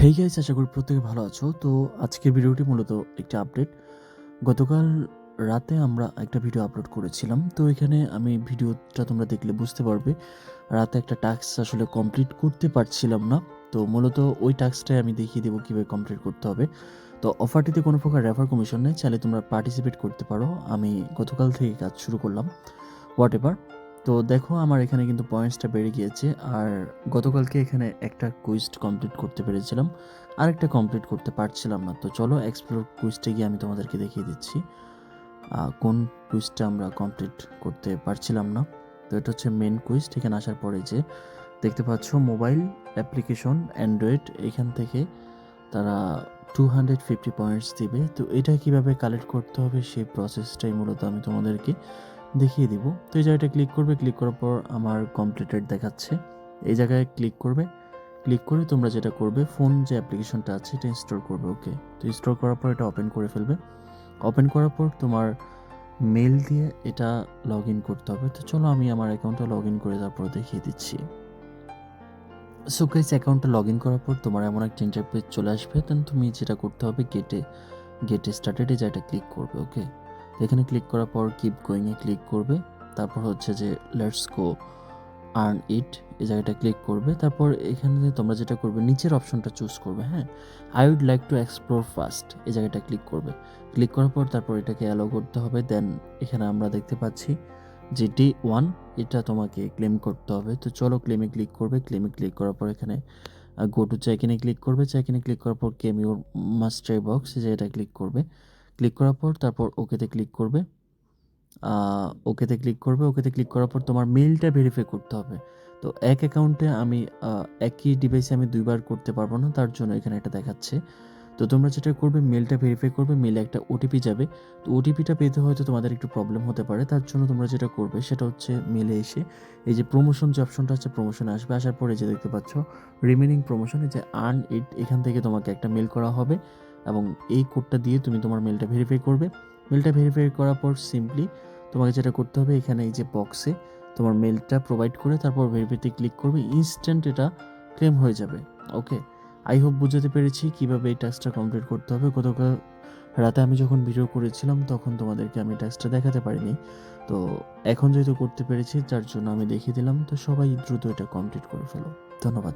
Hey guys, আশা করি প্রত্যেকে ভালো আছো। তো আজকের ভিডিওটি মূলত একটি আপডেট। গতকাল রাতে আমরা একটা ভিডিও আপলোড করেছিলাম। তো এখানে আমি ভিডিওটা তোমরা দেখলে বুঝতে পারবে রাতে একটা টাস্ক আসলে কমপ্লিট করতে পারছিলাম না। তো মূলত ওই টাস্কটাই আমি দেখিয়ে দেবো কীভাবে কমপ্লিট করতে হবে। তো অফারটিতে কোনো প্রকার রেফার কমিশন নেই, চাইলে তোমরা পার্টিসিপেট করতে পারো। আমি গতকাল থেকে কাজ শুরু করলাম, হোয়াট এভার। তো দেখো আমার এখানে কিন্তু পয়েন্টসটা বেড়ে গিয়েছে। আর গতকালকে এখানে একটা কুইজ কমপ্লিট করতে পেরেছিলাম, আরেকটা কমপ্লিট করতে পারছিলাম না। তো চলো এক্সপ্লোর কুইজটা গিয়ে আমি তোমাদেরকে দেখিয়ে দিচ্ছি কোন কুইজটা আমরা কমপ্লিট করতে পারছিলাম না। তো এটা হচ্ছে মেন কুইজ। এখানে আসার পরে যে দেখতে পাচ্ছ মোবাইল অ্যাপ্লিকেশন অ্যান্ড্রয়েড, এখান থেকে তারা 250 পয়েন্টস দিবে। তো এটা কিভাবে কালেক্ট করতে হবে সেই প্রসেসটাই মূলত আমি তোমাদেরকে দেখিয়ে দিব। তো এই জায়গাটা ক্লিক করবে, ক্লিক করার পর আমার কমপ্লিটেড দেখাচ্ছে। এই জায়গায় ক্লিক করবে, ক্লিক করে তোমরা যেটা করবে ফোন যে অ্যাপ্লিকেশনটা আছে এটা ইনস্টল করবে। ওকে, তো ইনস্টল করার পর এটা ওপেন করে ফেলবে। ওপেন করার পর তোমার মেল দিয়ে এটা লগ ইন করতে হবে। তো চলো আমি আমার অ্যাকাউন্টটা লগ ইন করে তারপর দেখিয়ে দিচ্ছি। সো গাইস, অ্যাকাউন্টটা লগ ইন করার পর তোমার এমন একটা ইন্টারফেস চলে আসবে। দেন তুমি যেটা করতে হবে গেটে স্টার্টেড এই জায়গাটা ক্লিক করবে। ওকে, এখানে ক্লিক করার পর কিপ গোয়িংয়ে ক্লিক করবে। তারপর হচ্ছে যে লেটস গো আর্ন ইট এই জায়গাটা ক্লিক করবে। তারপর এখানে তোমরা যেটা করবে নিচের অপশনটা চুজ করবে। হ্যাঁ, I would like to explore first এই জায়গাটা ক্লিক করবে। ক্লিক করার পর তারপর এটাকে অ্যালাউ করতে হবে। দেন এখানে আমরা দেখতে পাচ্ছি যে D1 এটা তোমাকে ক্লেম করতে হবে। তো চলো ক্লেমে ক্লিক করবে। ক্লেমে ক্লিক করার পর এখানে গো টু চেক ইনে ক্লিক করবে। চেক ইনে ক্লিক করার পর কেম ইউর মাস্টার বক্স যে এটা ক্লিক করবে। ক্লিক করার পর তারপর ওকেতে ক্লিক করবে। ওকেতে ক্লিক করবে। ওকেতে ক্লিক করার পর তোমার মেইলটা ভেরিফাই করতে হবে। তো এক অ্যাকাউন্টে আমি একই ডিভাইসে আমি দুইবার করতে পারবো না, তার জন্য এখানে এটা দেখাচ্ছে। তো তোমরা যেটা করবে মেলটা ভেরিফাই করবে, মেলে একটা ওটিপি যাবে। তো ওটিপিটা পেতে হয়তো তোমাদের একটু প্রবলেম হতে পারে, তার জন্য তোমরা যেটা করবে সেটা হচ্ছে মেলে এসে এই যে প্রমোশন যে অপশনটা আছে প্রমোশনে আসবে। আসার পরে যে দেখতে পাচ্ছ রিমেনিং প্রমোশন, এই যে আর্ন ইট এখান থেকে তোমাকে একটা মেল করা হবে এবং এই কোডটা দিয়ে তুমি তোমার মেলটা ভেরিফাই করবে। মেলটা ভেরিফাই করার পর সিম্পলি তোমাকে যেটা করতে হবে এখানে এই যে বক্সে তোমার মেলটা প্রোভাইড করে তারপর ভেরিফাইতে ক্লিক করবে, ইনস্ট্যান্ট এটা ক্লেম হয়ে যাবে। ওকে, আই হোপ বুঝাতে পেরেছি কীভাবে এই টাস্কটা কমপ্লিট করতে হবে। গতকাল রাতে আমি যখন ভিডিও করেছিলাম তখন তোমাদেরকে আমি টাস্কটা দেখাতে পারিনি, তো এখন যেহেতু করতে পেরেছি যার জন্য আমি দেখিয়ে দিলাম। তো সবাই দ্রুত এটা কমপ্লিট করে ফেলো। ধন্যবাদ।